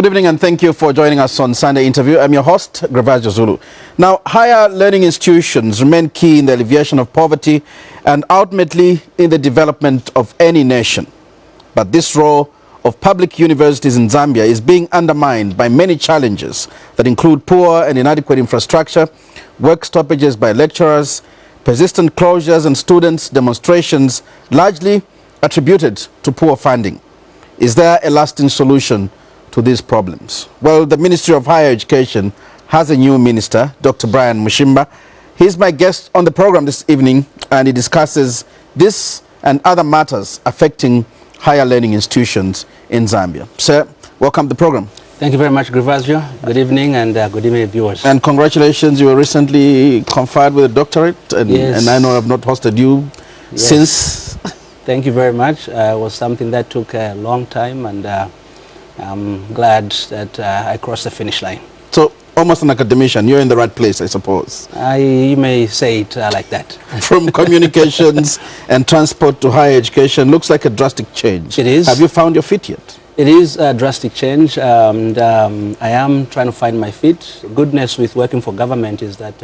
Good evening and thank you for joining us on Sunday Interview. I'm your host, Gravajo Zulu. Now, higher learning institutions remain key in the alleviation of poverty and ultimately in the development of any nation. But this role of public universities in Zambia is being undermined by many challenges that include poor and inadequate infrastructure, work stoppages by lecturers, persistent closures and students' demonstrations largely attributed to poor funding. Is there a lasting solution to these problems? Well, the Ministry of Higher Education has a new minister, Dr. Brian Mushimba. He's my guest on the program this evening, and he discusses this and other matters affecting higher learning institutions in Zambia. Sir, welcome to the program. Thank you very much, Gravajo. Good evening and good evening, viewers. And congratulations, you were recently conferred with a doctorate, and, yes. And I know I've not hosted you since. Thank you very much. It was something that took a long time, and I'm glad that I crossed the finish line. So, almost an academician, you're in the right place, I suppose. You may say it like that. From communications and transport to higher education, looks like a drastic change. It is. Have you found your feet yet? It is a drastic change, and I am trying to find my feet. Goodness with working for government is that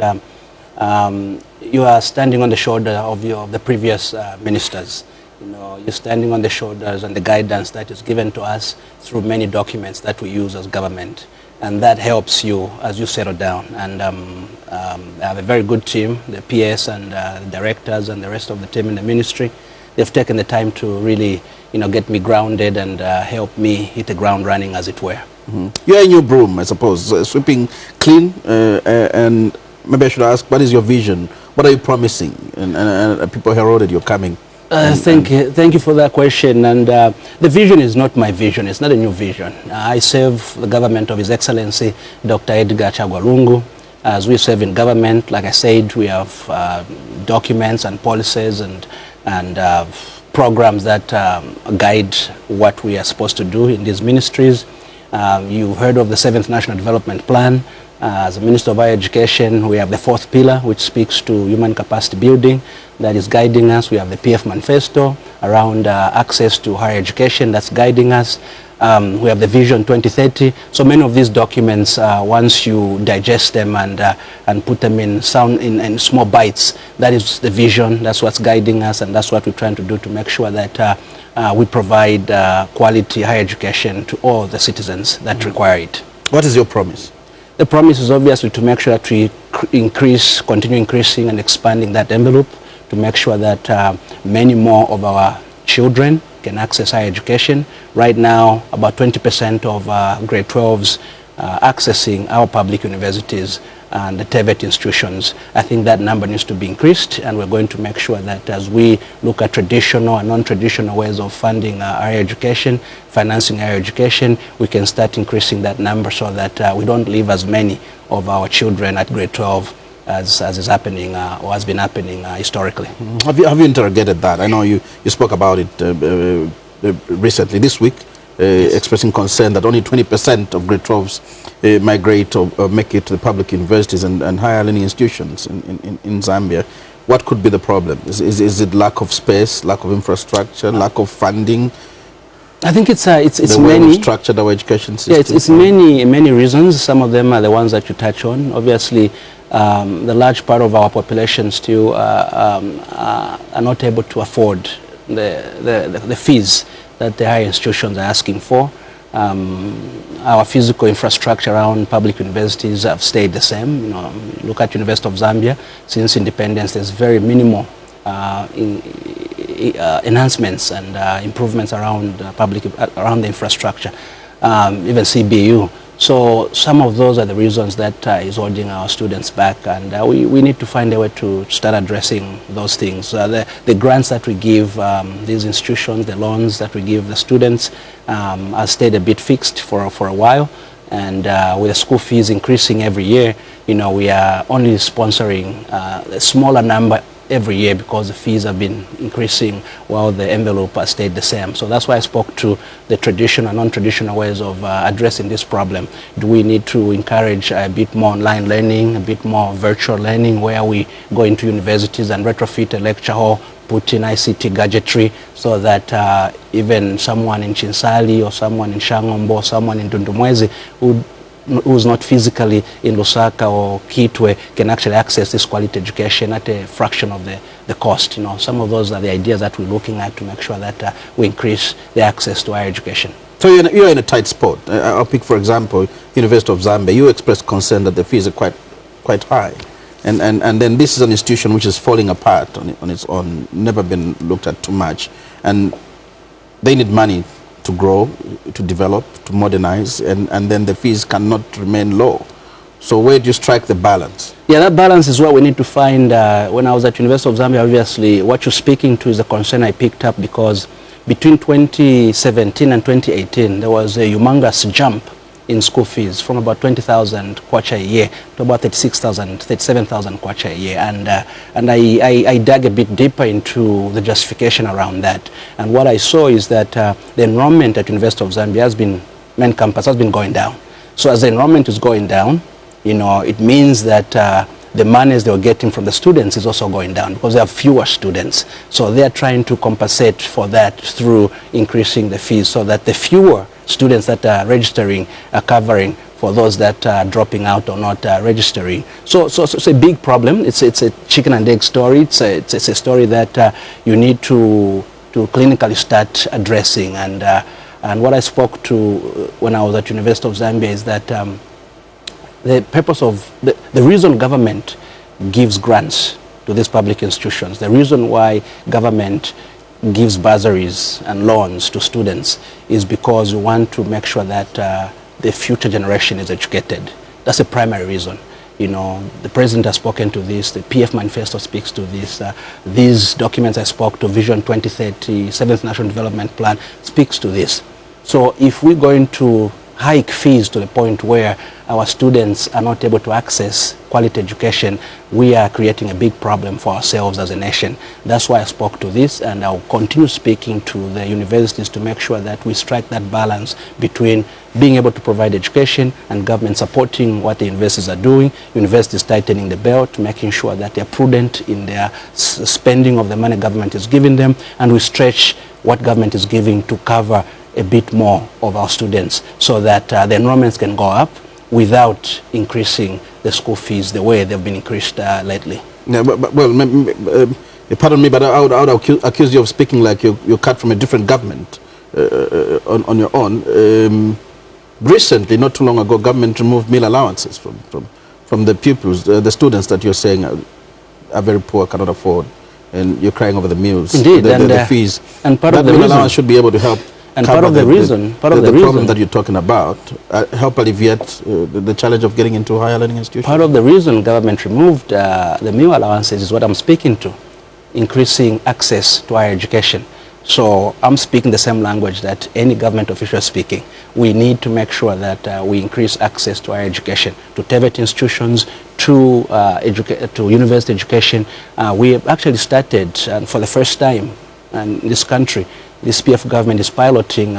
you are standing on the shoulder of the previous ministers. You know, you're standing on the shoulders and the guidance that is given to us through many documents that we use as government. And that helps you as you settle down. And I have a very good team, the PS and the directors and the rest of the team in the ministry. They've taken the time to really, get me grounded and help me hit the ground running, as it were. Mm-hmm. You're a new broom, I suppose, sweeping clean. And maybe I should ask, what is your vision? What are you promising? And people heralded you're coming. Thank you for that question. And the vision is not my vision. It's not a new vision. I serve the government of His Excellency, Dr. Edgar Chagwalungu. As we serve in government, like I said, we have documents and policies and programs that guide what we are supposed to do in these ministries. You've heard of the 7th National Development Plan. As a Minister of Higher Education, we have the 4th pillar, which speaks to human capacity building, that is guiding us. We have the PF manifesto around access to higher education, that's guiding us. We have the Vision 2030. So many of these documents, once you digest them and put them in small bites, that is the vision, that's what's guiding us, and that's what we're trying to do to make sure that we provide quality higher education to all the citizens that require it. What is your promise? The promise is obviously to make sure that we continue increasing and expanding that envelope, to make sure that many more of our children can access higher education. Right now, about 20% of grade 12s accessing our public universities and the TVET institutions. I think that number needs to be increased, and we're going to make sure that as we look at traditional and non-traditional ways of funding higher education, financing higher education, we can start increasing that number so that we don't leave as many of our children at grade 12 as is happening or has been happening historically. Have you interrogated that? I know you spoke about it recently this week, yes. Expressing concern that only 20% of grade 12s migrate or make it to the public universities and higher learning institutions in Zambia. What could be the problem? Is it lack of space, lack of infrastructure, lack of funding? I think it's the many. Way structured our education system. Yeah, it's many reasons. Some of them are the ones that you touch on. Obviously, the large part of our population still are not able to afford the fees that the higher institutions are asking for. Our physical infrastructure around public universities have stayed the same. Look at University of Zambia. Since independence, there's very minimal enhancements and improvements around around the infrastructure, even CBU. So some of those are the reasons that is holding our students back, and we need to find a way to start addressing those things. The grants that we give these institutions, the loans that we give the students, have stayed a bit fixed for a while, and with the school fees increasing every year, we are only sponsoring a smaller number every year because the fees have been increasing while the envelope has stayed the same. So that's why I spoke to the traditional and non-traditional ways of addressing this problem. Do we need to encourage a bit more online learning, a bit more virtual learning, where we go into universities and retrofit a lecture hall put in ICT gadgetry so that even someone in Chinsali or someone in Shangombo or someone in Dundumwezi who's not physically in Lusaka or Kitwe can actually access this quality education at a fraction of the cost. You know, some of those are the ideas that we're looking at to make sure that we increase the access to higher education. So you're in a tight spot. I'll pick, for example, University of Zambia. You expressed concern that the fees are quite high. And then this is an institution which is falling apart on its own, never been looked at too much. And they need money to grow, to develop, to modernize, and then the fees cannot remain low. So where do you strike the balance? Yeah, that balance is what we need to find. When I was at University of Zambia, obviously, what you're speaking to is a concern I picked up because between 2017 and 2018, there was a humongous jump in school fees from about 20,000 kwacha a year to about 36,000, 37,000 kwacha a year. And I dug a bit deeper into the justification around that. And what I saw is that the enrollment at University of Zambia main campus has been going down. So as the enrollment is going down, you know, it means that the monies they're getting from the students is also going down because they have fewer students. So they're trying to compensate for that through increasing the fees so that the fewer students that are registering are covering for those that are dropping out or not registering. So it's a big problem. It's a chicken and egg story. It's a story that you need to clinically start addressing. And what I spoke to when I was at University of Zambia is that the purpose of the reason government gives grants to these public institutions, the reason why government gives bursaries and loans to students is because we want to make sure that the future generation is educated. That's a primary reason. You know, the president has spoken to this, the PF manifesto speaks to this, these documents I spoke to, Vision 2030, 7th National Development Plan speaks to this. So if we're going to hike fees to the point where our students are not able to access quality education, we are creating a big problem for ourselves as a nation. That's why I spoke to this, and I'll continue speaking to the universities to make sure that we strike that balance between being able to provide education and government supporting what the universities are doing, universities tightening the belt, making sure that they're prudent in their spending of the money government is giving them, and we stretch what government is giving to cover a bit more of our students so that the enrollments can go up without increasing the school fees the way they've been increased lately. Yeah, well, pardon me, but I would accuse you of speaking like you're cut from a different government on your own. Recently, not too long ago, government removed meal allowances from the pupils, the students that you're saying are very poor, cannot afford, and you're crying over the meals. Indeed, the fees. And part of the meal allowance should be able to help. And part of the reason, the problem that you're talking about, help alleviate the challenge of getting into higher learning institutions. Part of the reason government removed the meal allowances is what I'm speaking to, increasing access to higher education. So I'm speaking the same language that any government official is speaking. We need to make sure that we increase access to higher education, to TVET institutions, to university education. We have actually started, for the first time in this country, this PF government is piloting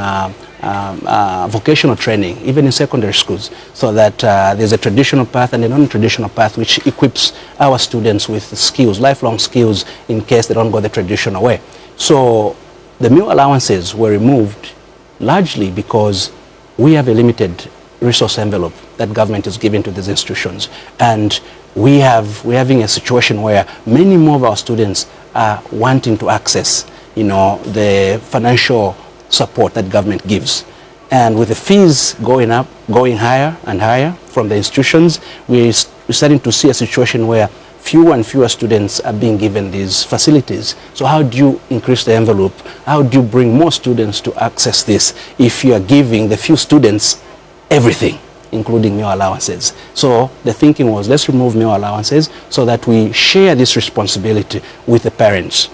vocational training, even in secondary schools, so that there's a traditional path and a non-traditional path which equips our students with skills, lifelong skills, in case they don't go the traditional way. So the meal allowances were removed largely because we have a limited resource envelope that government is giving to these institutions. And we're having a situation where many more of our students are wanting to access, you know, the financial support that government gives. And with the fees going up, going higher and higher from the institutions, we're starting to see a situation where fewer and fewer students are being given these facilities. So how do you increase the envelope? How do you bring more students to access this if you are giving the few students everything, including meal allowances? So the thinking was, let's remove meal allowances so that we share this responsibility with the parents.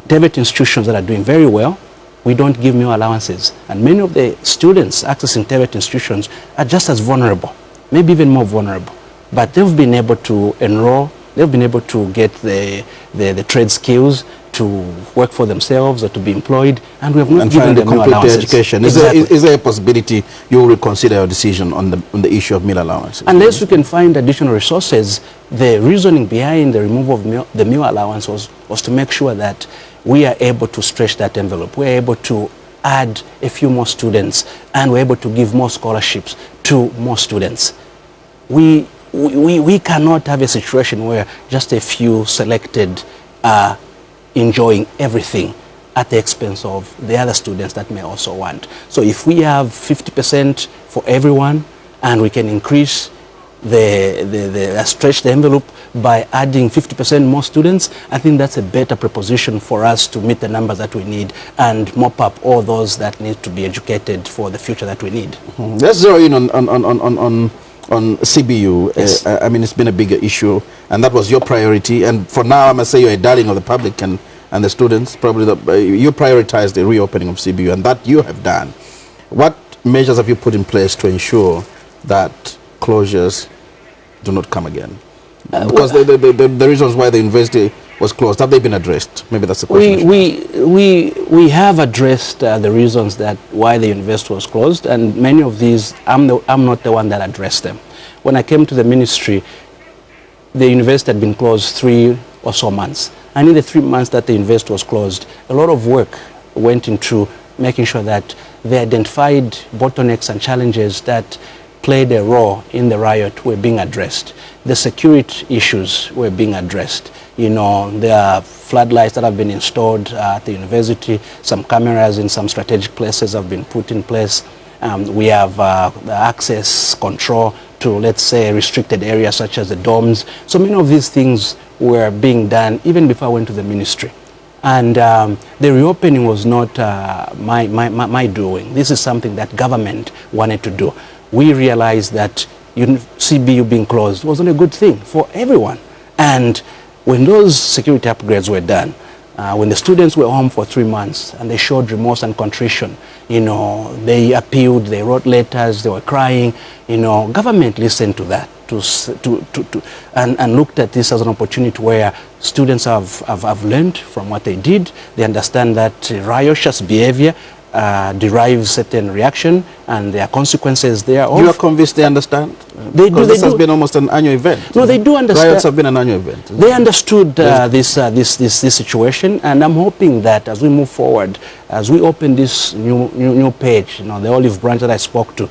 TVET institutions that are doing very well, we don't give meal allowances. And many of the students accessing TVET institutions are just as vulnerable, maybe even more vulnerable. But they've been able to enroll, they've been able to get the trade skills, to work for themselves or to be employed, and we have not given them meal allowances. Education. Exactly. Is there a possibility you will reconsider your decision on the issue of meal allowances? Unless we can find additional resources. The reasoning behind the removal of the meal allowance was to make sure that we are able to stretch that envelope. We are able to add a few more students, and we're able to give more scholarships to more students. We cannot have a situation where just a few selected are enjoying everything at the expense of the other students that may also want. So if we have 50% for everyone, and we can increase stretch the envelope by adding 50% more students, I think that's a better proposition for us to meet the numbers that we need and mop up all those that need to be educated for the future that we need. Let's zero in on CBU. Yes. I mean, it's been a bigger issue, and that was your priority. And for now, I must say you're a darling of the public and the students. Probably you prioritized the reopening of CBU, and that you have done. What measures have you put in place to ensure that closures do not come again? Because the reasons why the university was closed, have they been addressed? Maybe that's the question. We have addressed the reasons that why the university was closed, and many of these, I'm not the one that addressed them. When I came to the ministry, the university had been closed 3 or so months. And in the 3 months that the university was closed, a lot of work went into making sure that the identified bottlenecks and challenges that played a role in the riot were being addressed. The security issues were being addressed. You know, there are floodlights that have been installed at the university. Some cameras in some strategic places have been put in place. We have the access control to, let's say, restricted areas such as the dorms. So many of these things were being done even before I went to the ministry. And the reopening was not my doing. This is something that government wanted to do. We realized that CBU being closed wasn't a good thing for everyone. And when those security upgrades were done, when the students were home for 3 months and they showed remorse and contrition, you know, they appealed, they wrote letters, they were crying, you know, government listened to that and looked at this as an opportunity where students have learned from what they did. They understand that riotous behavior derives certain reaction, and there are consequences there. You are convinced they understand? They do. This has been almost an annual event. No, they do understand. Riots have been an annual event. They understood this situation, and I'm hoping that as we move forward, as we open this new page, you know, the olive branch that I spoke to,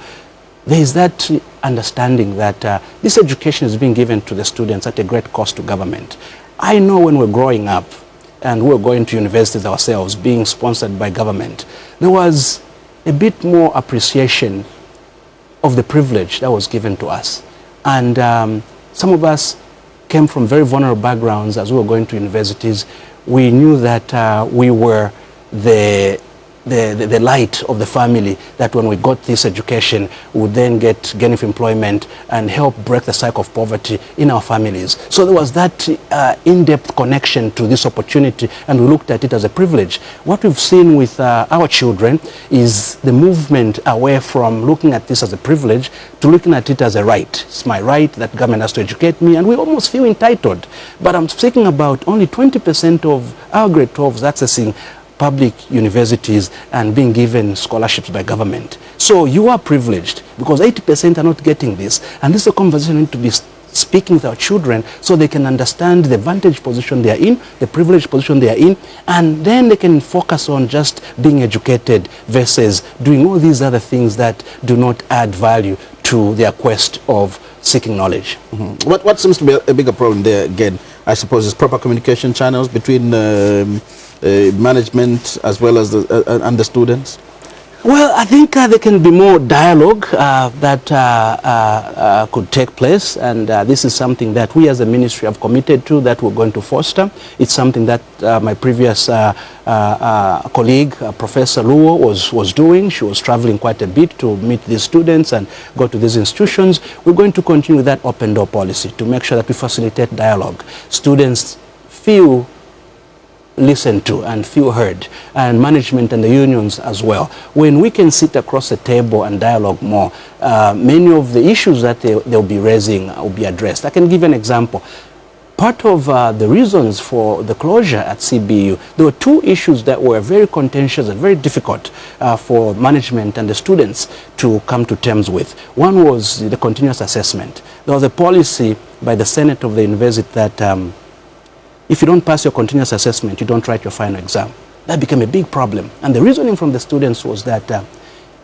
there is that understanding that this education is being given to the students at a great cost to government. I know when we're growing up, and we were going to universities ourselves, being sponsored by government, there was a bit more appreciation of the privilege that was given to us. And some of us came from very vulnerable backgrounds. As we were going to universities, we knew that we were the light of the family, that when we got this education, we would then get gainful employment and help break the cycle of poverty in our families. So there was that in-depth connection to this opportunity, and we looked at it as a privilege. What we've seen with our children is the movement away from looking at this as a privilege to looking at it as a right. It's my right that government has to educate me, and we almost feel entitled. But I'm speaking about only 20% of our grade 12s accessing public universities and being given scholarships by government. So you are privileged because 80% are not getting this. And this is a conversation we need to be speaking with our children so they can understand the vantage position they are in, the privileged position they are in, and then they can focus on just being educated versus doing all these other things that do not add value to their quest of seeking knowledge. Mm-hmm. What seems to be a bigger problem there, again, I suppose, is proper communication channels between management as well as and the students? Well, I think there can be more dialogue that could take place, and this is something that we as a ministry have committed to, that we're going to foster. It's something that my previous colleague, Professor Luo, was doing. She was traveling quite a bit to meet these students and go to these institutions. We're going to continue with that open door policy to make sure that we facilitate dialogue. Students feel listened to and feel heard, and management and the unions as well. When we can sit across the table and dialogue more, many of the issues that they'll be raising will be addressed. I can give an example. Part of the reasons for the closure at CBU, there were 2 issues that were very contentious and very difficult for management and the students to come to terms with. One was the continuous assessment. There was a policy by the Senate of the university that if you don't pass your continuous assessment, you don't write your final exam. That became a big problem. And the reasoning from the students was that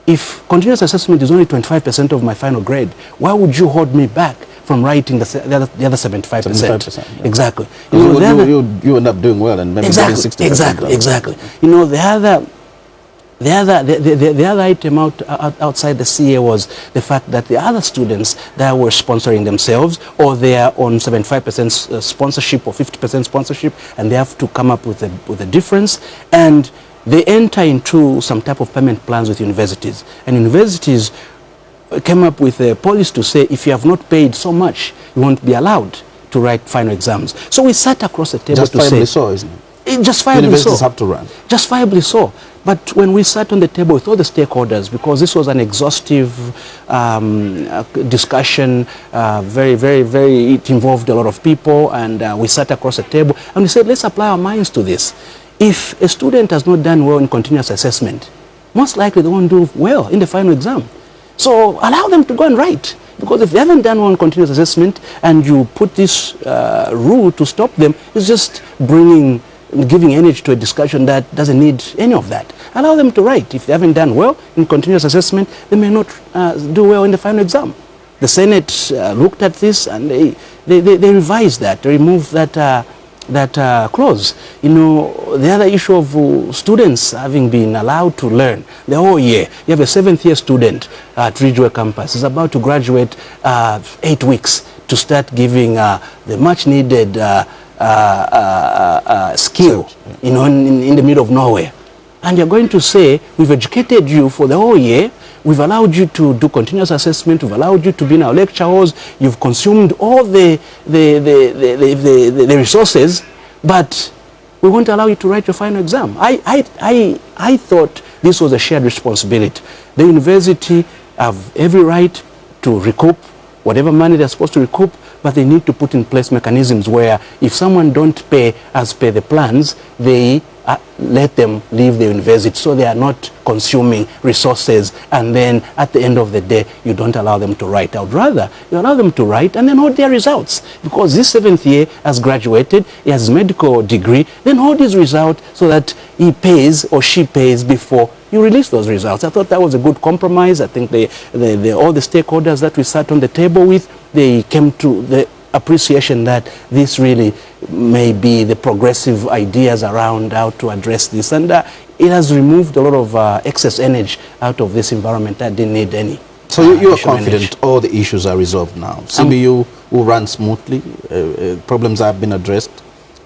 if continuous assessment is only 25% of my final grade, why would you hold me back from writing the other 75%? 75%, yeah. Exactly. You end up doing well and maybe getting 60%. Exactly. You know, the other item outside the CA was the fact that the other students that were sponsoring themselves, or they are on 75% sponsorship or 50% sponsorship, and they have to come up with a difference, and they enter into some type of payment plans with universities. And universities came up with a policy to say, if you have not paid so much, you won't be allowed to write final exams. So we sat across the table to say... Justifiably so, isn't it? Justifiably Universities so. have to run. Justifiably so. But when we sat on the table with all the stakeholders, because this was an exhaustive discussion, it involved a lot of people, and we sat across the table, and we said, let's apply our minds to this. If a student has not done well in continuous assessment, most likely they won't do well in the final exam. So allow them to go and write. Because if they haven't done well in continuous assessment and you put this rule to stop them, it's just giving energy to a discussion that doesn't need any of that. Allow them to write. If they haven't done well in continuous assessment, they may not do well in the final exam. The Senate looked at this and they revised that, they removed that clause. You know, the other issue of students having been allowed to learn the whole year. You have a 7th-year student at Ridgeway campus. He's about to graduate 8 weeks to start giving the much-needed skill, you know, in the middle of nowhere. And you're going to say, we've educated you for the whole year, we've allowed you to do continuous assessment, we've allowed you to be in our lecture halls, you've consumed all the resources, but we won't allow you to write your final exam. I thought this was a shared responsibility. The university have every right to recoup whatever money they're supposed to recoup, but they need to put in place mechanisms where if someone don't pay as per the plans, they let them leave the university, so they are not consuming resources, and then at the end of the day you don't allow them to write. I would rather you allow them to write and then hold their results, because this 7th year has graduated, he has a medical degree, then hold his result so that he pays or she pays before you release those results. I thought that was a good compromise. I think all the stakeholders that we sat on the table with, they came to the appreciation that this really may be the progressive ideas around how to address this, and it has removed a lot of excess energy out of this environment that didn't need any. So you are confident all the issues are resolved now? CBU will run smoothly, problems have been addressed?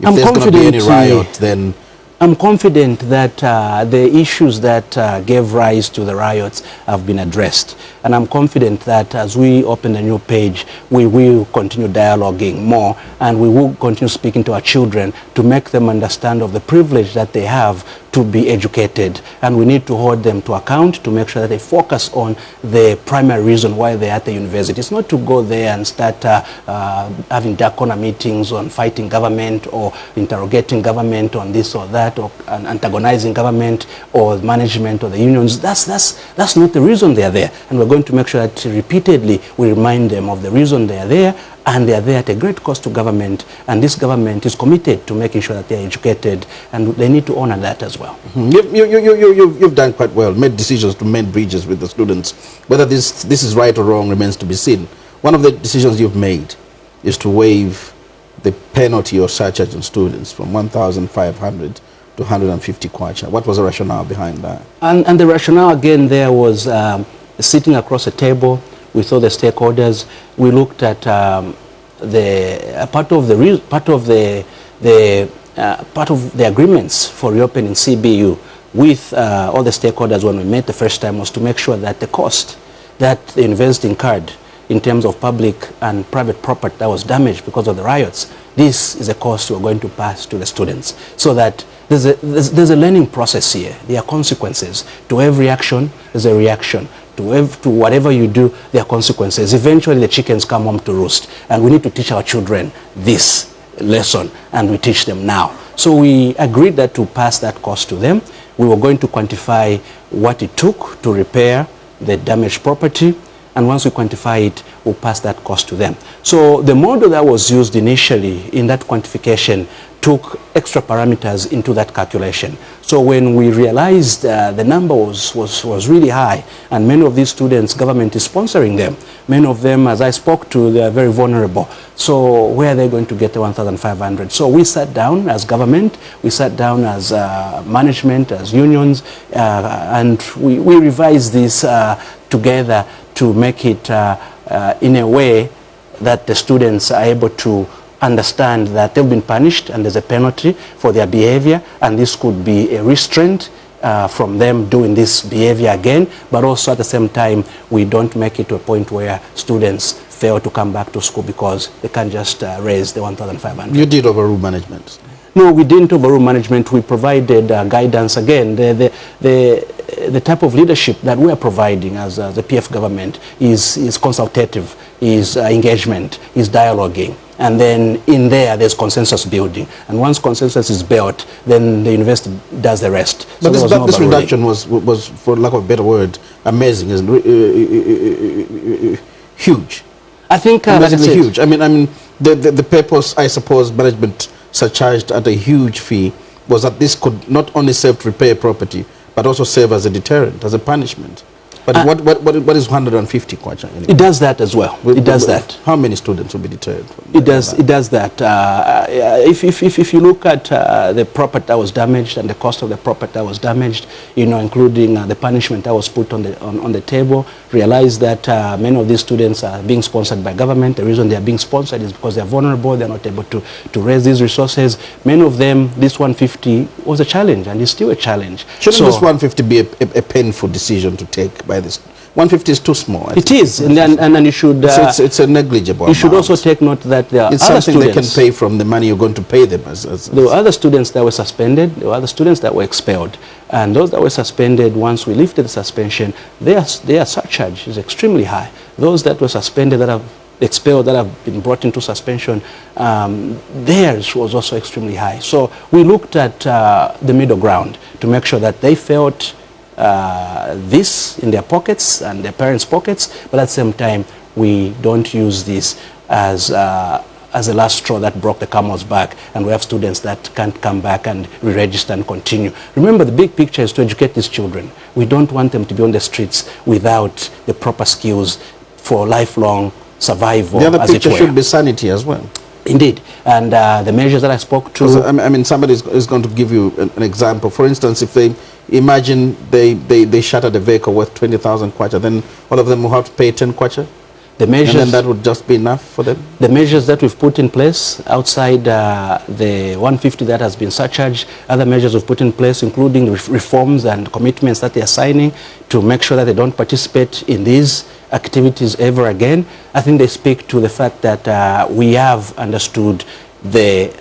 If there's going to be any riot, then... I'm confident that the issues that gave rise to the riots have been addressed. And I'm confident that as we open a new page, we will continue dialoguing more, and we will continue speaking to our children to make them understand of the privilege that they have to be educated. And we need to hold them to account to make sure that they focus on the primary reason why they're at the university. It's not to go there and start having dark corner meetings on fighting government or interrogating government on this or that, or antagonizing government or management or the unions. That's not the reason they are there. And we're going to make sure that repeatedly we remind them of the reason they are there, and they are there at a great cost to government, and this government is committed to making sure that they are educated, and they need to honor that as well. Mm-hmm. You've done quite well, made decisions to mend bridges with the students. Whether this is right or wrong remains to be seen. One of the decisions you've made is to waive the penalty or surcharge on students from 1,500 to 150 kwacha. What was the rationale behind that? And the rationale again there was sitting across a table with all the stakeholders. We looked at part of the agreements for reopening CBU with all the stakeholders when we met the first time was to make sure that the cost that the university incurred in terms of public and private property that was damaged because of the riots, this is a cost we're going to pass to the students, so that there's a learning process here. There are consequences. To every action, there's a reaction. To whatever you do, there are consequences. Eventually, the chickens come home to roost. And we need to teach our children this lesson, and we teach them now. So we agreed that to pass that cost to them. We were going to quantify what it took to repair the damaged property, and once we quantify it, we'll pass that cost to them. So the model that was used initially in that quantification took extra parameters into that calculation. So when we realized the number was really high, and many of these students, government is sponsoring them. Many of them, as I spoke to, they are very vulnerable. So where are they going to get the 1,500? So we sat down as government, we sat down as management, as unions, and we revised this together to make it in a way that the students are able to understand that they've been punished and there's a penalty for their behavior, and this could be a restraint from them doing this behavior again, but also at the same time we don't make it to a point where students fail to come back to school because they can't just raise the 1,500. You did overrule management? No, we didn't overrule management. We provided guidance. Again, the type of leadership that we are providing as the PF government is consultative, is engagement, is dialoguing. And then in there's consensus building. And once consensus is built, then the university does the rest. But so this reduction was, for lack of a better word, amazing, isn't it? Huge. I think that's huge. I mean, the purpose, I suppose, management surcharged at a huge fee was that this could not only serve to repair property, but also serve as a deterrent, as a punishment. But what is 150 kwacha? Anyway? It does that as well. It does that. How many students will be deterred? It does that. If you look at the property that was damaged and the cost of the property that was damaged, including the punishment that was put on the table, realize that many of these students are being sponsored by government. The reason they are being sponsored is because they are vulnerable. They are not able to raise these resources. Many of them, this 150 was a challenge, and is still a challenge. Shouldn't this 150 be a painful decision to take by this? 150 is too small. It is, and you should... it's a negligible You should amount. also take note that there are it's other something students... they can pay from the money you're going to pay them. There were other students that were suspended. There were other students that were expelled. And those that were suspended, once we lifted the suspension, their surcharge is extremely high. Those that were suspended, that have expelled, that have been brought into suspension, theirs was also extremely high. So we looked at the middle ground to make sure that they felt this in their pockets and their parents' pockets, but at the same time we don't use this as a last straw that broke the camel's back, and we have students that can't come back and re-register and continue. Remember, the big picture is to educate these children. We don't want them to be on the streets without the proper skills for lifelong survival. The other picture should be sanity as well. Indeed, and the measures that I spoke to... I mean, somebody is going to give you an example. For instance, if they imagine they shattered a vehicle worth 20,000 kwacha, then all of them will have to pay 10 kwacha? The measures, and then that would just be enough for them? The measures that we've put in place outside the 150 that has been surcharged, other measures we've put in place, including reforms and commitments that they are signing to make sure that they don't participate in these activities ever again. I think they speak to the fact that we have understood they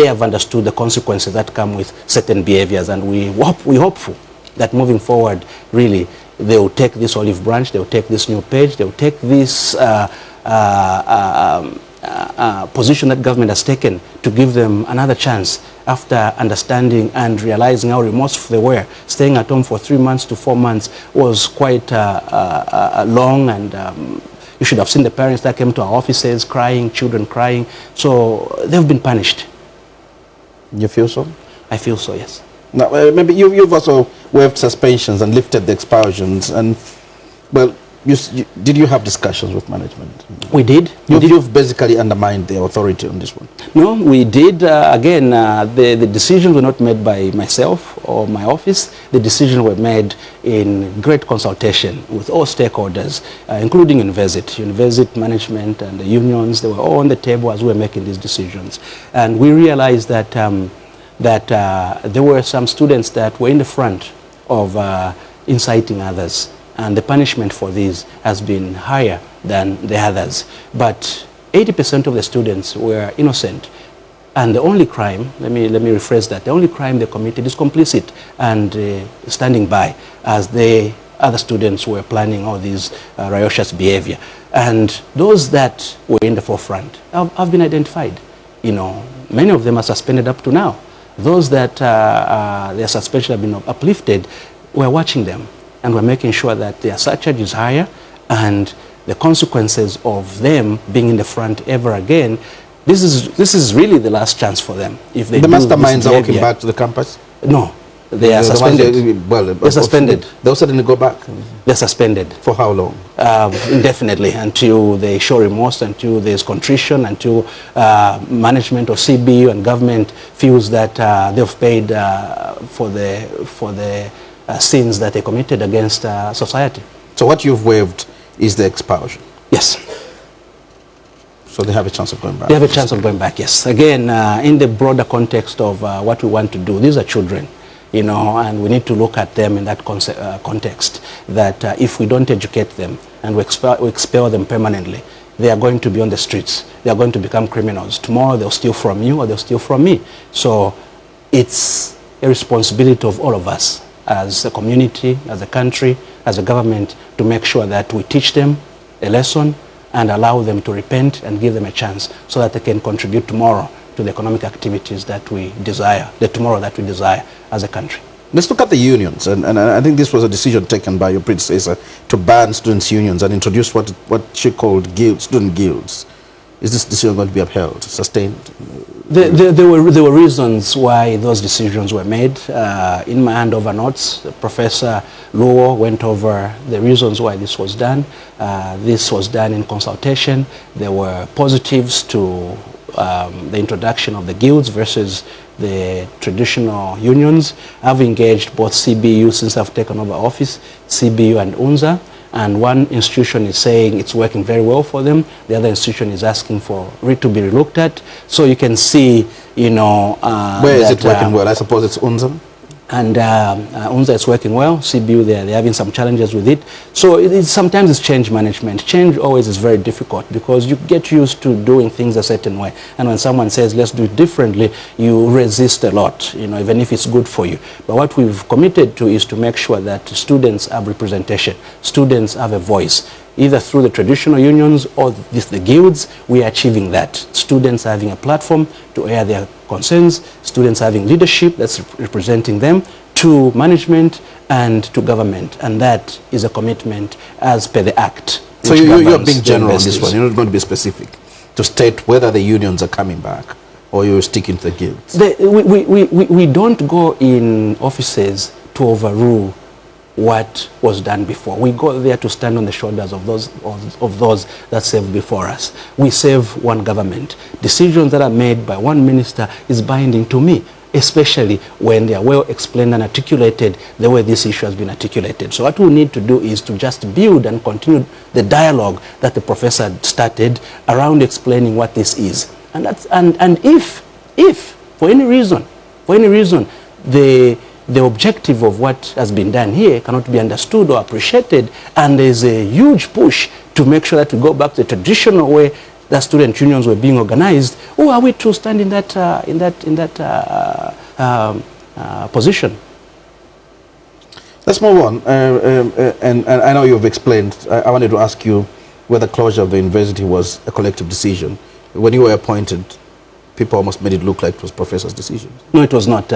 have understood the consequences that come with certain behaviors, and we're hopeful that moving forward, really, they will take this olive branch, they will take this new page, they will take this position that government has taken to give them another chance after understanding and realizing how remorseful they were. Staying at home for 3 months to 4 months was quite long, and you should have seen the parents that came to our offices crying, children crying. So they've been punished. You feel so? I feel so, yes. Now, maybe you've also waived suspensions and lifted the expulsions, and, well, did you have discussions with management? We did. You've basically undermined the authority on this one. No, we did. Again, the decisions were not made by myself or my office. The decisions were made in great consultation with all stakeholders, including university management and the unions. They were all on the table as we were making these decisions. And we realized that, there were some students that were in the front of inciting others, and the punishment for these has been higher than the others. But 80% of the students were innocent, and the only crime, let me rephrase that, the only crime they committed is complicit and standing by as the other students were planning all these riotous behavior. And those that were in the forefront have been identified. Many of them are suspended up to now. Those that their suspension have been uplifted, we're watching them, and we're making sure that their surcharge is higher, and the consequences of them being in the front ever again This is really the last chance for them. If they the do masterminds are walking back to the campus? No, they are suspended. They're suspended. They'll suddenly go back? They're suspended. For how long? Indefinitely, until they show remorse, until there's contrition, until management of CBU and government feels that they've paid for the sins that they committed against society. So what you've waived is the expulsion? Yes. So they have a chance of going back? They have a chance of going back, yes. Again, in the broader context of what we want to do, these are children, you know, and we need to look at them in that context, that if we don't educate them and we expel them permanently, they are going to be on the streets. They are going to become criminals. Tomorrow they'll steal from you or they'll steal from me. So it's a responsibility of all of us as a community, as a country, as a government, to make sure that we teach them a lesson and allow them to repent and give them a chance so that they can contribute tomorrow to the economic activities that we desire, the tomorrow that we desire as a country. Let's look at the unions, and I think this was a decision taken by your predecessor to ban students' unions and introduce what she called student guilds. Is this decision going to be upheld, sustained? There were reasons why those decisions were made. In my handover notes, Professor Luo went over the reasons why this was done. This was done in consultation. There were positives to the introduction of the guilds versus the traditional unions. I've engaged both CBU since I've taken over office, CBU and UNZA. And one institution is saying it's working very well for them. The other institution is asking for it to be relooked at. So you can see, you know... where is it working well? I suppose it's UNZA? And UNZA is working well. CBU, they're having some challenges with it. So sometimes it's change management. Change always is very difficult because you get used to doing things a certain way. And when someone says, let's do it differently, you resist a lot, you know, even if it's good for you. But what we've committed to is to make sure that students have representation. Students have a voice. Either through the traditional unions or the guilds, we are achieving that. Students having a platform to air their concerns, students having leadership that's representing them to management and to government. And that is a commitment as per the Act. So you're being general on this one, you're not going to be specific to state whether the unions are coming back or you're sticking to the guilds? We don't go in offices to overrule what was done before. We go there to stand on the shoulders of those that served before us. We serve one government. Decisions that are made by one minister is binding to me, especially when they are well explained and articulated the way this issue has been articulated. So what we need to do is to just build and continue the dialogue that the professor started around explaining what this is. And that's, and if for any reason the objective of what has been done here cannot be understood or appreciated, and there's a huge push to make sure that we go back to the traditional way that student unions were being organized, who are we to stand in that position? Let's move on. And I know you've explained. I wanted to ask you whether closure of the university was a collective decision. When you were appointed, people almost made it look like it was professors' decision. No, it was not.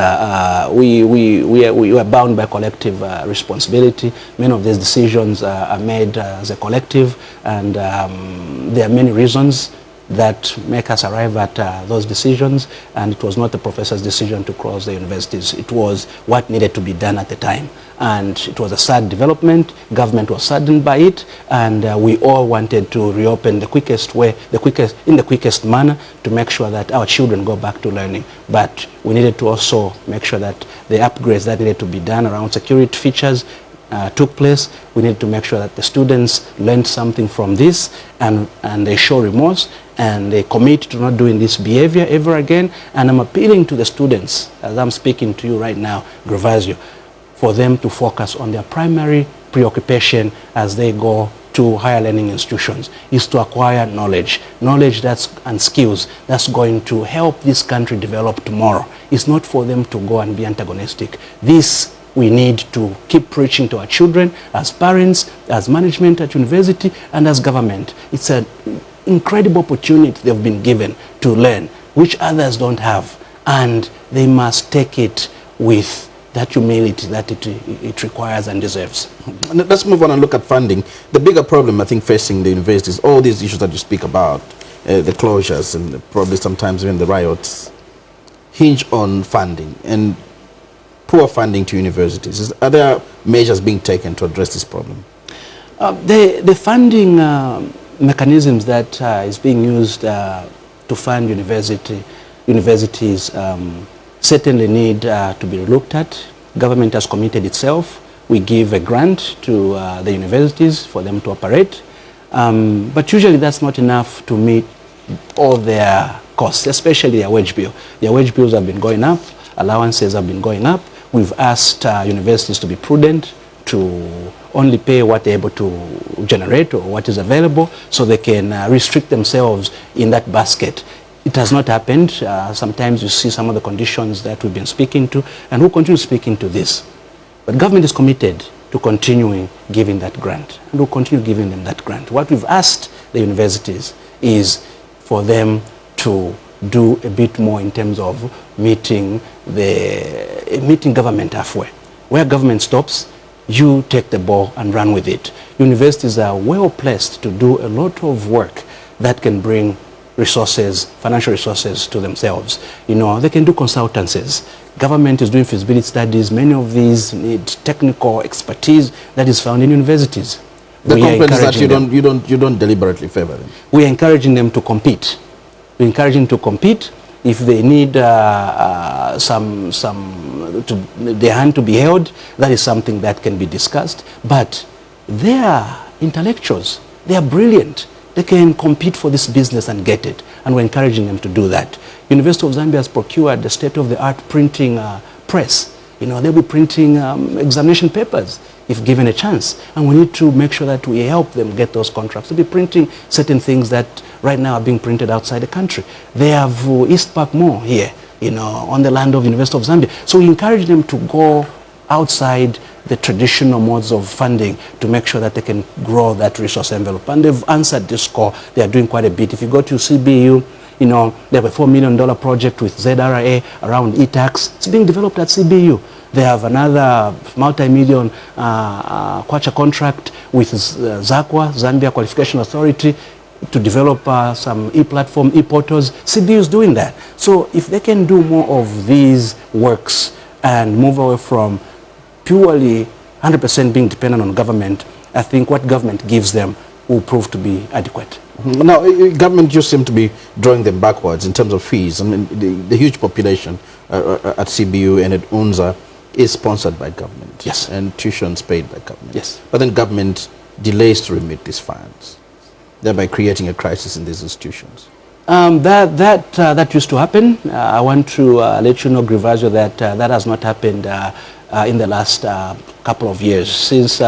We were bound by collective responsibility. Many of these decisions are made as a collective, and there are many reasons that make us arrive at those decisions, and it was not the professor's decision to close the universities. It was what needed to be done at the time, and it was a sad development. Government was saddened by it, and we all wanted to reopen the quickest way, in the quickest manner, to make sure that our children go back to learning. But we needed to also make sure that the upgrades that needed to be done around security features took place. We need to make sure that the students learned something from this, and they show remorse and they commit to not doing this behavior ever again. And I'm appealing to the students, as I'm speaking to you right now, Gravazio, for them to focus on their primary preoccupation as they go to higher learning institutions, is to acquire knowledge and skills that's going to help this country develop tomorrow. It's not for them to go and be antagonistic. This we need to keep preaching to our children, as parents, as management at university, and as government. It's an incredible opportunity they've been given to learn, which others don't have, and they must take it with that humility that it requires and deserves. Let's move on and look at funding. The bigger problem, I think, facing the universities, all these issues that you speak about, the closures and probably sometimes even the riots hinge on funding and poor funding to universities. Are there measures being taken to address this problem? The funding mechanisms that is being used to fund universities certainly need to be looked at. Government has committed itself. We give a grant to the universities for them to operate. But usually that's not enough to meet all their costs, especially their wage bill. Their wage bills have been going up, allowances have been going up. We've asked universities to be prudent, to only pay what they're able to generate or what is available, so they can restrict themselves in that basket. It has not happened. Sometimes you see some of the conditions that we've been speaking to, and we'll continue speaking to this. But government is committed to continuing giving that grant, and we'll continue giving them that grant. What we've asked the universities is for them to do a bit more in terms of meeting government halfway. Where government stops, you take the ball and run with it. Universities are well placed to do a lot of work that can bring resources, financial resources to themselves. You know, they can do consultancies. Government is doing feasibility studies. Many of these need technical expertise that is found in universities. The complaint is that you don't deliberately favor them. We are encouraging them to compete. We're encouraging them to compete. If they need their hand to be held, that is something that can be discussed. But they are intellectuals. They are brilliant. They can compete for this business and get it. And we're encouraging them to do that. University of Zambia has procured the state-of-the-art printing press. You know, they'll be printing examination papers if given a chance. And we need to make sure that we help them get those contracts. They'll be printing certain things that right now are being printed outside the country. They have East Park Mall here, you know, on the land of University of Zambia. So we encourage them to go outside the traditional modes of funding to make sure that they can grow that resource envelope. And they've answered this call. They are doing quite a bit. If you go to CBU, you know, they have a $4 million project with ZRA around e-tax. It's being developed at CBU. They have another multi-million kwacha contract with ZAQA, Zambia Qualification Authority, to develop some e-platform, e-portals. CBU is doing that. So if they can do more of these works and move away from purely 100% being dependent on government, I think what government gives them will prove to be adequate. Now, government just seem to be drawing them backwards in terms of fees. I mean, the huge population at CBU and at UNZA is sponsored by government. Yes. And tuitions paid by government. Yes. But then government delays to remit these funds, thereby creating a crisis in these institutions. That used to happen. I want to let you know, Grivazio, that that has not happened in the last couple of years. Since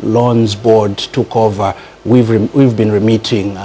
Loans Board took over, we've been remitting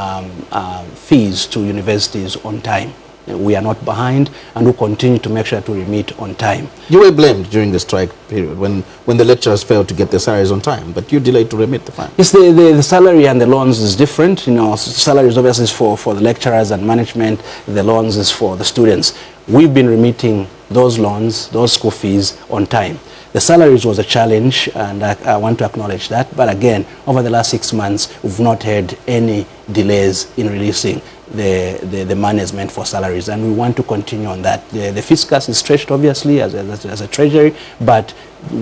fees to universities on time. We are not behind, and we'll continue to make sure to remit on time. You were blamed during the strike period when the lecturers failed to get their salaries on time, but you delayed to remit the funds. Yes, the salary and the loans is different. You know, salaries obviously is for the lecturers and management. The loans is for the students. We've been remitting those loans, those school fees on time. The salaries was a challenge, and I want to acknowledge that. But again, over the last 6 months, we've not had any delays in releasing the management for salaries, and we want to continue on that. The fiscus is stretched, obviously, as a treasury, but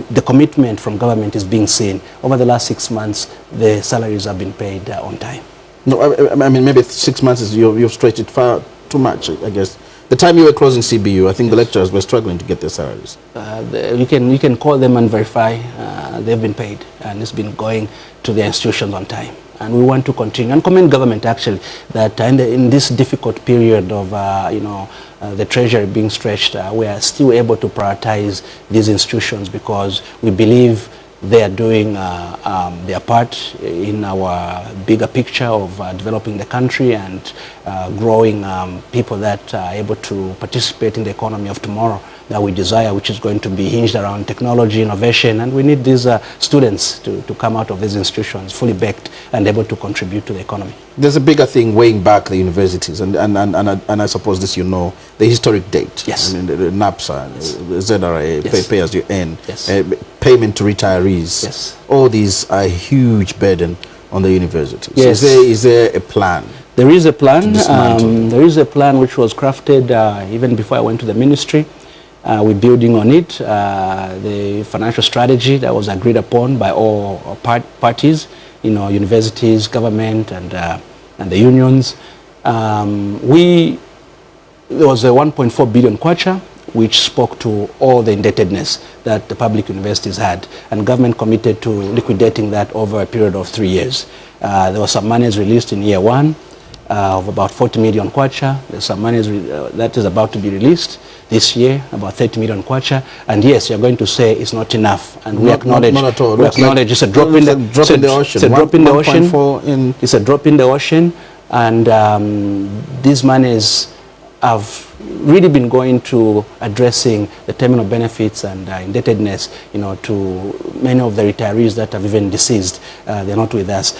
the commitment from government is being seen. Over the last 6 months, the salaries have been paid on time. No, I mean, maybe 6 months is you've stretched it far too much, I guess. The time you were closing CBU, I think the lecturers were struggling to get their salaries. You can call them and verify they've been paid, and it's been going to their institutions on time. And we want to continue and commend government actually that in this difficult period of the treasury being stretched, we are still able to prioritize these institutions because we believe they are doing their part in our bigger picture of developing the country and growing people that are able to participate in the economy of tomorrow that we desire, which is going to be hinged around technology, innovation, and we need these students to come out of these institutions fully baked and able to contribute to the economy. There's a bigger thing weighing back the universities, and I suppose this you know, the historic date. Yes. I mean, the NAPSA, yes. ZRA, yes. pay as you earn, yes. Payment to retirees. Yes. All these are a huge burden on the universities. Yes. Is there a plan? There is a plan. There is a plan which was crafted even before I went to the ministry. We're building on it. The financial strategy that was agreed upon by all parties, universities, government, and the unions. There was a 1.4 billion kwacha, which spoke to all the indebtedness that the public universities had, and government committed to liquidating that over a period of 3 years. There was some monies released in year 1 of about 40 million kwacha. There's some monies that is about to be released this year, about 30 million kwacha. And yes, you're going to say it's not enough, and we acknowledge. Not at all. We acknowledge it's a drop in the ocean. It's a drop in the ocean. It's a drop in the ocean, and these monies have really been going to addressing the terminal benefits and indebtedness, to many of the retirees that have even deceased. They're not with us.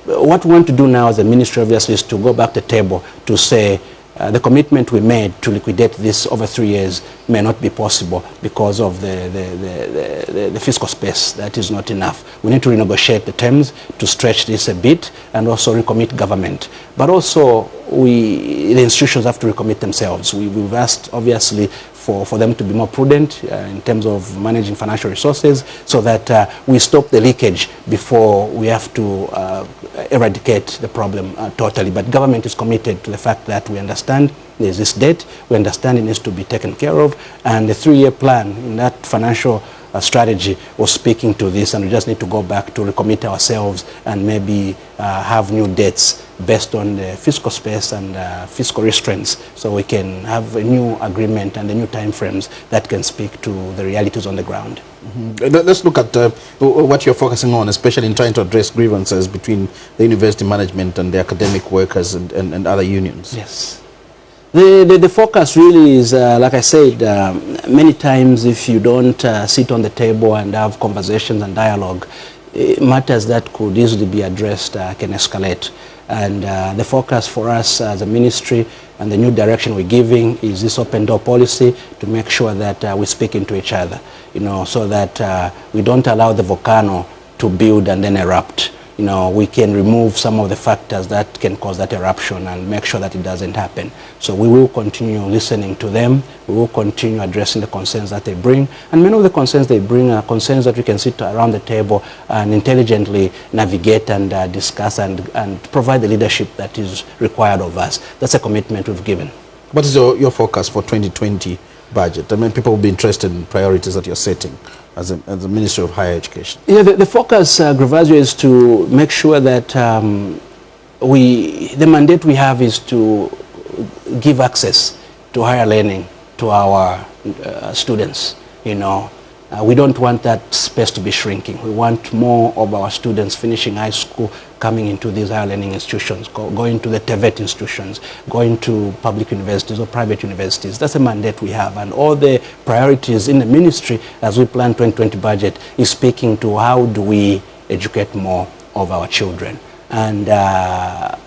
What we want to do now as a ministry, obviously, is to go back to the table to say the commitment we made to liquidate this over 3 years may not be possible because of the fiscal space that is not enough. We need to renegotiate the terms to stretch this a bit and also recommit government. But also, the institutions have to recommit themselves. We've asked, obviously, for them to be more prudent in terms of managing financial resources so that we stop the leakage before we have to eradicate the problem totally. But government is committed to the fact that we understand there's this debt, we understand it needs to be taken care of, and the 3-year plan in that financial strategy was speaking to this, and we just need to go back to recommit ourselves and maybe have new debts based on the fiscal space and fiscal restraints, so we can have a new agreement and the new time frames that can speak to the realities on the ground. Let's look at what you're focusing on, especially in trying to address grievances between the university management and the academic workers and other unions. Yes. The focus really is, like I said, many times if you don't sit on the table and have conversations and dialogue, matters that could easily be addressed can escalate. And the focus for us as a ministry and the new direction we're giving is this open door policy to make sure that we're speaking to each other, so that we don't allow the volcano to build and then erupt. We can remove some of the factors that can cause that eruption and make sure that it doesn't happen. So we will continue listening to them. We will continue addressing the concerns that they bring. And many of the concerns they bring are concerns that we can sit around the table and intelligently navigate and discuss and provide the leadership that is required of us. That's a commitment we've given. What is your focus for 2020 budget? I mean, people will be interested in priorities that you're setting as a Ministry of Higher Education. Yeah, the focus, Gravazio, is to make sure that the mandate we have is to give access to higher learning to our students. We don't want that space to be shrinking. We want more of our students finishing high school coming into these higher learning institutions, going to the TVET institutions, going to public universities or private universities. That's a mandate we have, and all the priorities in the ministry as we plan 2020 budget is speaking to how do we educate more of our children. And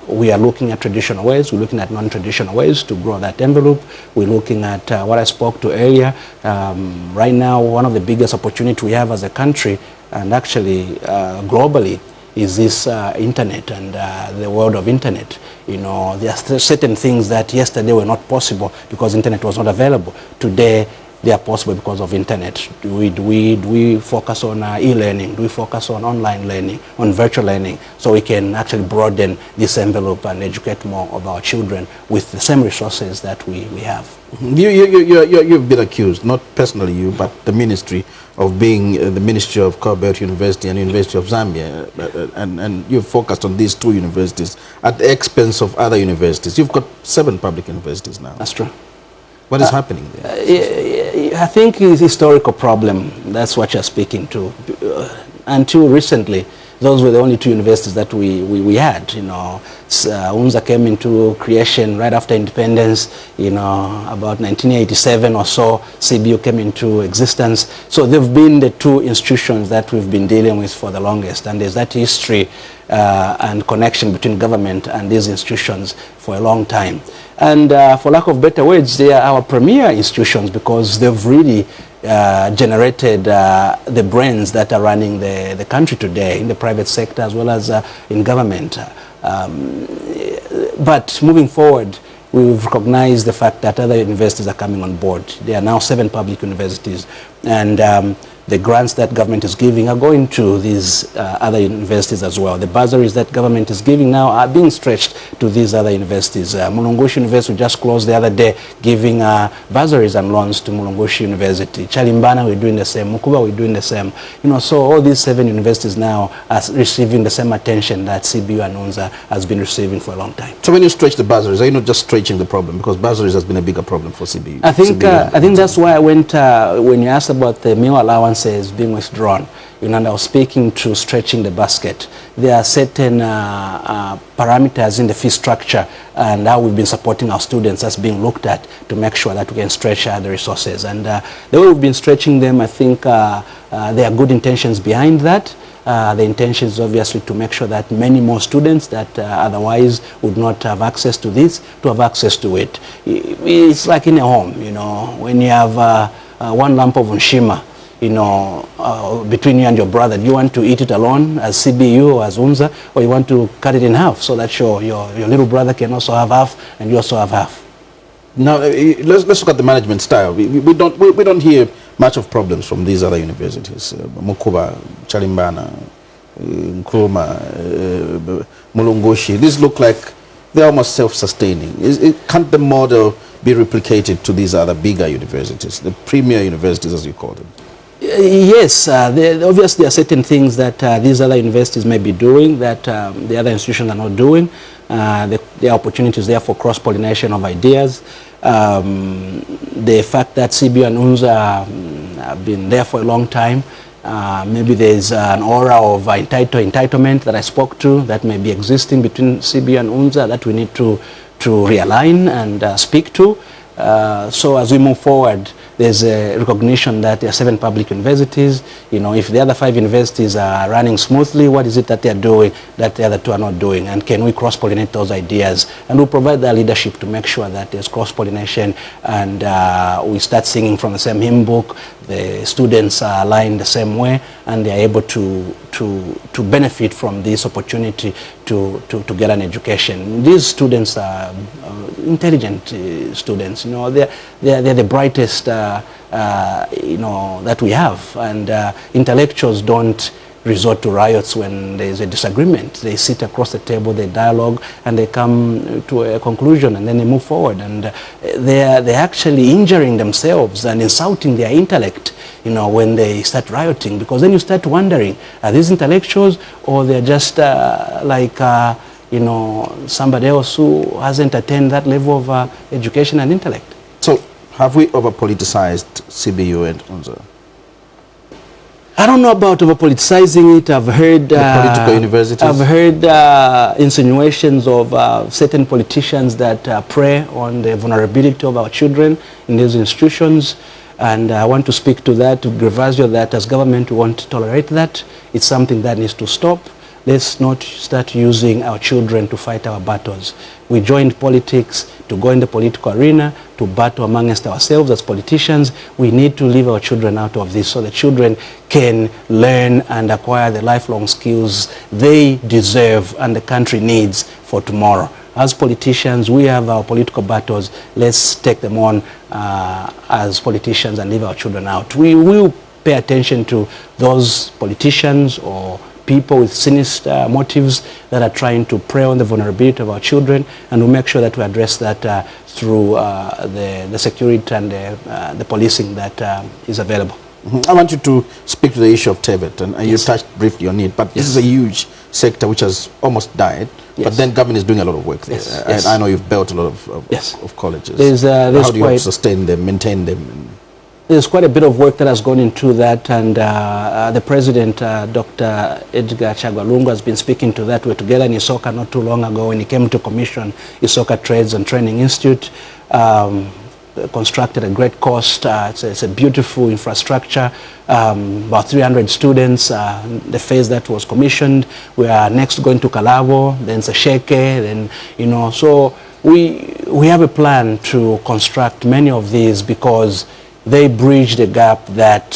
we are looking at traditional ways, we're looking at non-traditional ways to grow that envelope. We're looking at what I spoke to earlier. Right now, one of the biggest opportunities we have as a country, and actually globally, is this internet and the world of internet. There are certain things that yesterday were not possible because internet was not available. Today, they are possible because of internet. Do we focus on e-learning? Do we focus on online learning, on virtual learning, so we can actually broaden this envelope and educate more of our children with the same resources that we have? You've been accused, not personally you, but the ministry, of being the Ministry of Cowbelt University and University of Zambia, and you've focused on these two universities at the expense of other universities. You've got 7 public universities now. That's true. What is happening there? I think it's a historical problem. That's what you're speaking to. Until recently, those were the only 2 universities that we had. UNZA came into creation right after independence, about 1987 or so. CBU came into existence. So they've been the 2 institutions that we've been dealing with for the longest. And there's that history and connection between government and these institutions for a long time. And for lack of better words, they are our premier institutions because they've really generated the brains that are running the country today in the private sector as well as in government. But moving forward, we've recognized the fact that other universities are coming on board. There are now 7 public universities, and the grants that government is giving are going to these other universities as well. The bursaries that government is giving now are being stretched to these other universities. Mulungushi University just closed the other day giving bursaries and loans to Mulungushi University. Chalimbana, we're doing the same. Mukuba, we're doing the same. You know, so all these 7 universities now are receiving the same attention that CBU and UNZA has been receiving for a long time. So when you stretch the bursaries, are you not just stretching the problem? Because bursaries has been a bigger problem for CBU. I think that's why I went, when you asked about the meal allowances being withdrawn, you know, and I was speaking to stretching the basket. There are certain parameters in the fee structure and how we've been supporting our students that's being looked at to make sure that we can stretch the resources. And the way we've been stretching them, I think there are good intentions behind that. The intention is obviously to make sure that many more students that otherwise would not have access to this, to have access to it. It's like in a home, you know, when you have one lump of Mushimba, you know, between you and your brother, do you want to eat it alone as CBU or as UNZA, or you want to cut it in half so that your little brother can also have half and you also have half? Now, let's look at the management style. We don't hear much of problems from these other universities. Mukuba, Chalimbana, Nkrumah, Mulungushi. These look like they're almost self-sustaining. Can't the model be replicated to these other bigger universities, the premier universities as you call them? Yes, obviously there are certain things that these other universities may be doing that the other institutions are not doing. There are opportunities there for cross-pollination of ideas. The fact that CBU and UNZA have been there for a long time, maybe there's an aura of entitlement that I spoke to that may be existing between CBU and UNZA that we need to realign and speak to. So as we move forward, there's a recognition that there are 7 public universities. You know, if the other 5 universities are running smoothly, what is it that they are doing that the other 2 are not doing? And can we cross-pollinate those ideas? And we'll provide the leadership to make sure that there's cross-pollination and we start singing from the same hymn book. The students are aligned the same way and they are able to benefit from this opportunity to get an education. These students are intelligent students, you know, they're the brightest you know, that we have, and intellectuals don't resort to riots when there's a disagreement. They sit across the table, they dialogue, and they come to a conclusion, and then they move forward. And they're actually injuring themselves and insulting their intellect, you know, when they start rioting, because then you start wondering, are these intellectuals or they're just like you know, somebody else who hasn't attained that level of education and intellect. So have we over-politicized CBU and UNZA? I don't know about over-politicizing it. I've heard political universities. I've heard insinuations of certain politicians that prey on the vulnerability of our children in these institutions. And I want to speak to that, to Grevasio, that as government we won't tolerate that. It's something that needs to stop. Let's not start using our children to fight our battles. We joined politics to go in the political arena, to battle amongst ourselves as politicians. We need to leave our children out of this so the children can learn and acquire the lifelong skills they deserve and the country needs for tomorrow. As politicians, we have our political battles. Let's take them on as politicians and leave our children out. We will pay attention to those politicians or people with sinister motives that are trying to prey on the vulnerability of our children, and we'll make sure that we address that through the security and the policing that is available. I want you to speak to the issue of TVET, and you touched briefly on it, but this is a huge sector which has almost died, but then government is doing a lot of work there. And I know you've built a lot of colleges. How do you sustain them, maintain them? There's quite a bit of work that has gone into that, and the President, Dr. Edgar Chagwa Lungu, has been speaking to that. We were together in Isoka not too long ago when he came to commission Isoka Trades and Training Institute, constructed at great cost. It's a beautiful infrastructure, about 300 students, the phase that was commissioned. We are next going to Kalabo, then Sesheke, then, you know, so we have a plan to construct many of these because they bridged the gap that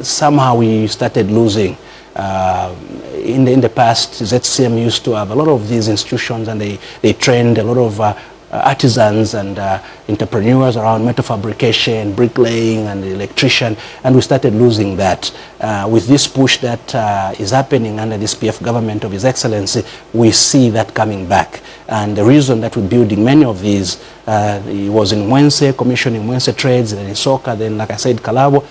somehow we started losing. In the past, ZCM used to have a lot of these institutions, and they trained a lot of artisans and entrepreneurs around metal fabrication, bricklaying, and electrician, and we started losing that. With this push that is happening under this PF government of His Excellency, we see that coming back. And the reason that we're building many of these, it was in Mwense, commissioning Mwense trades, and in Soka, then like I said, Kalabo.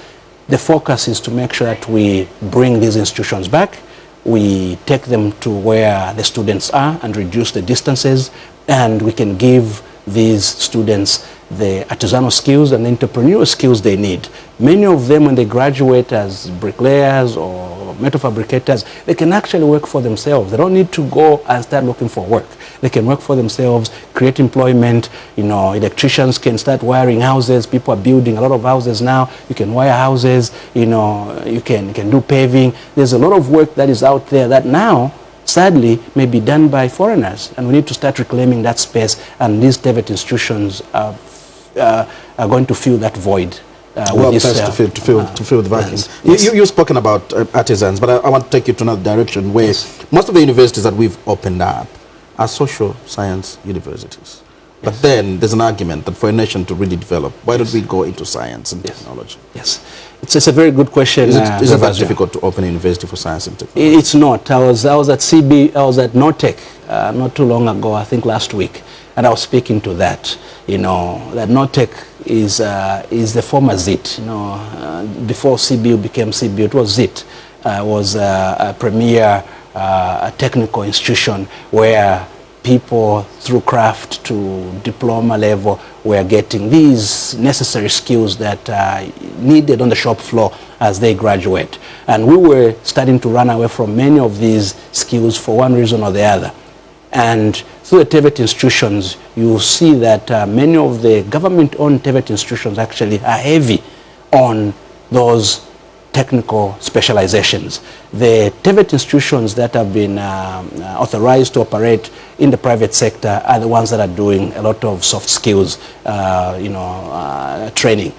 The focus is to make sure that we bring these institutions back, we take them to where the students are and reduce the distances, and we can give these students the artisanal skills and the entrepreneurial skills they need. Many of them, when they graduate as bricklayers or metal fabricators, they can actually work for themselves. They don't need to go and start looking for work. They can work for themselves, create employment. You know, electricians can start wiring houses. People are building a lot of houses now. You can wire houses. You know, you can do paving. There's a lot of work that is out there that now, sadly, may be done by foreigners, and we need to start reclaiming that space, and these TVET institutions are going to fill that void. Well, to fill the vacuums. Yes. You've spoken about artisans, but I want to take you to another direction where most of the universities that we've opened up are social science universities. But then there's an argument that for a nation to really develop, why don't we go into science and technology? Yes. It's a very good question. Is it that difficult to open a university for science and technology? It's not. I was at CB, I was at Nortec not too long ago, I think last week, and I was speaking to that. You know, that Nortec is the former ZIT. You know, before CBU became CBU, it was ZIT. Was a premier technical institution where people through craft to diploma level were getting these necessary skills that are needed on the shop floor as they graduate. And we were starting to run away from many of these skills for one reason or the other. And through the TVET institutions, you see that many of the government-owned TVET institutions actually are heavy on those technical specializations. The TVET institutions that have been authorized to operate in the private sector are the ones that are doing a lot of soft skills, training.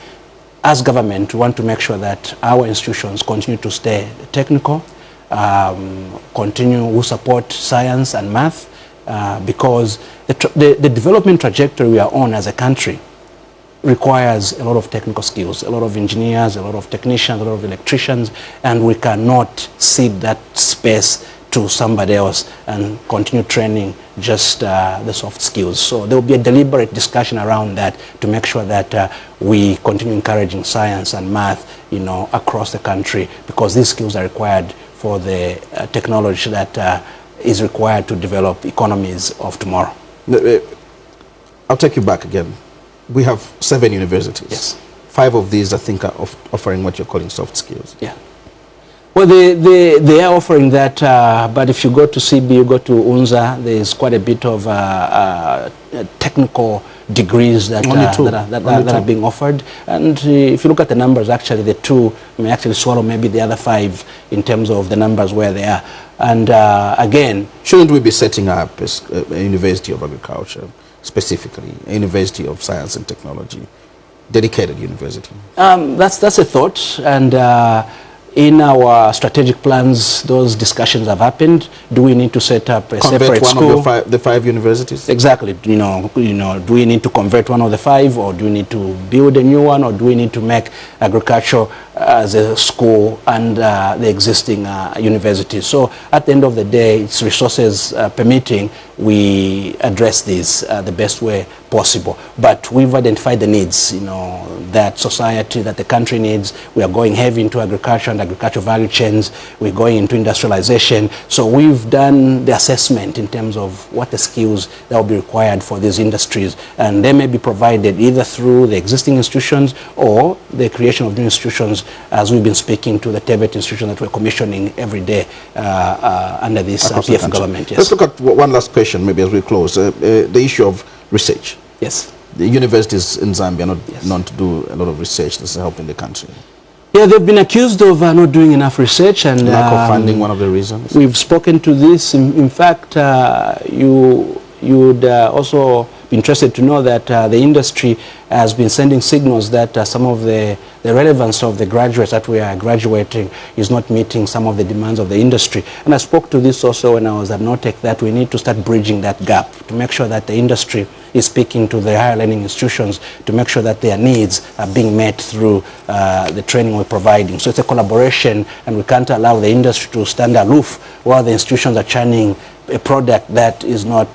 As government, we want to make sure that our institutions continue to stay technical, continue to support science and math, because the development trajectory we are on as a country requires a lot of technical skills, a lot of engineers, a lot of technicians, a lot of electricians, and we cannot cede that space to somebody else and continue training just the soft skills. So there will be a deliberate discussion around that to make sure that we continue encouraging science and math, you know, across the country, because these skills are required for the technology that is required to develop economies of tomorrow. I'll take you back again. We have 7 universities. Yes. 5 of these, I think, are offering what you're calling soft skills. Yeah. Well, they are offering that, but if you go to CB, you go to UNZA, there's quite a bit of technical degrees that are being offered. And if you look at the numbers, actually, the 2 may actually swallow maybe the other 5 in terms of the numbers where they are. And again, shouldn't we be setting up a University of Agriculture, specifically a University of Science and Technology, dedicated university? That's a thought, and in our strategic plans, those discussions have happened. Do we need to set up a separate school? Convert one of the 5 universities? Exactly. You know, do we need to convert one of the 5, or do we need to build a new one, or do we need to make agriculture as a school and the existing universities? So at the end of the day, it's resources permitting, we address these the best way possible. But we've identified the needs, you know, that society, that the country needs. We are going heavy into agriculture and agricultural value chains. We're going into industrialization. So we've done the assessment in terms of what the skills that will be required for these industries. And they may be provided either through the existing institutions or the creation of new institutions, as we've been speaking to the TVET institution that we're commissioning every day under this PF government. Yes. Let's look at one last question, maybe as we close. The issue of research. Yes. The universities in Zambia are not known to do a lot of research that's helping the country. Yeah, they've been accused of not doing enough research, and lack of funding, one of the reasons. We've spoken to this. In fact, you would also be interested to know that the industry has been sending signals that some of the relevance of the graduates that we are graduating is not meeting some of the demands of the industry. And I spoke to this also when I was at Nortec, that we need to start bridging that gap to make sure that the industry is speaking to the higher learning institutions to make sure that their needs are being met through the training we're providing. So it's a collaboration, and we can't allow the industry to stand aloof while the institutions are churning a product that is not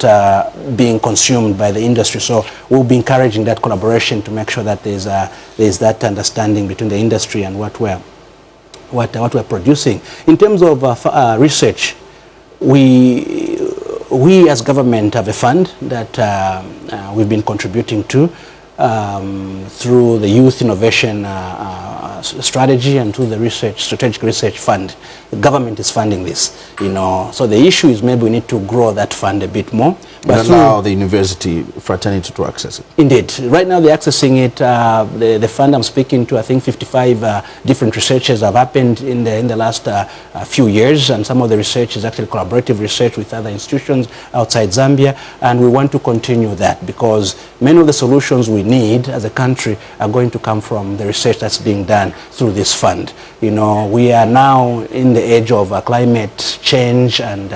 being consumed by the industry. So we'll be encouraging that collaboration to make sure that there's that understanding between the industry and what we're producing. In terms of research, we as government have a fund that we've been contributing to through the Youth Innovation Strategy and through the Strategic Research Fund. The government is funding this, So the issue is maybe we need to grow that fund a bit more. But allow the university fraternity to access it. Indeed. Right now they're accessing it. The fund I'm speaking to, I think 55 different researches have happened in the last few years, and some of the research is actually collaborative research with other institutions outside Zambia, and we want to continue that because many of the solutions we need as a country are going to come from the research that's being done through this fund. We are now in the age of climate change, and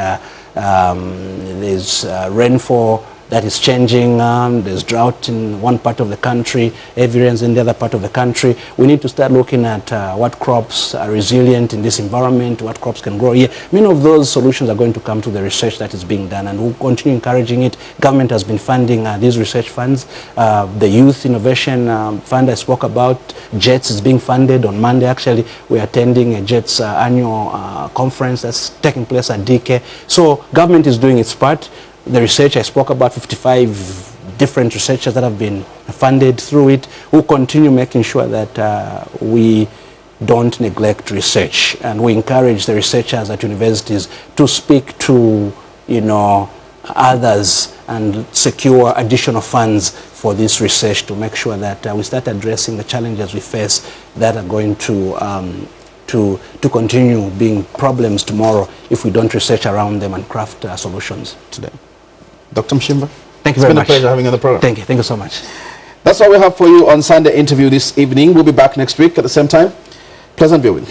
there's rainfall that is changing, there's drought in one part of the country, heavy rains in the other part of the country. We need to start looking at what crops are resilient in this environment, what crops can grow here. Many of those solutions are going to come to the research that is being done, and we'll continue encouraging it. Government has been funding these research funds. The Youth Innovation Fund I spoke about, JETS is being funded. On Monday, actually, we're attending a JETS annual conference that's taking place at DK. So government is doing its part. The research I spoke about, 55 different researchers that have been funded through it. We'll continue making sure that we don't neglect research, and we encourage the researchers at universities to speak to others and secure additional funds for this research to make sure that we start addressing the challenges we face that are going to continue being problems tomorrow if we don't research around them and craft solutions today. Dr. Mushimba, thank you very much. It's been a pleasure having you on the program. Thank you so much. That's all we have for you on Sunday Interview this evening. We'll be back next week at the same time. Pleasant viewing.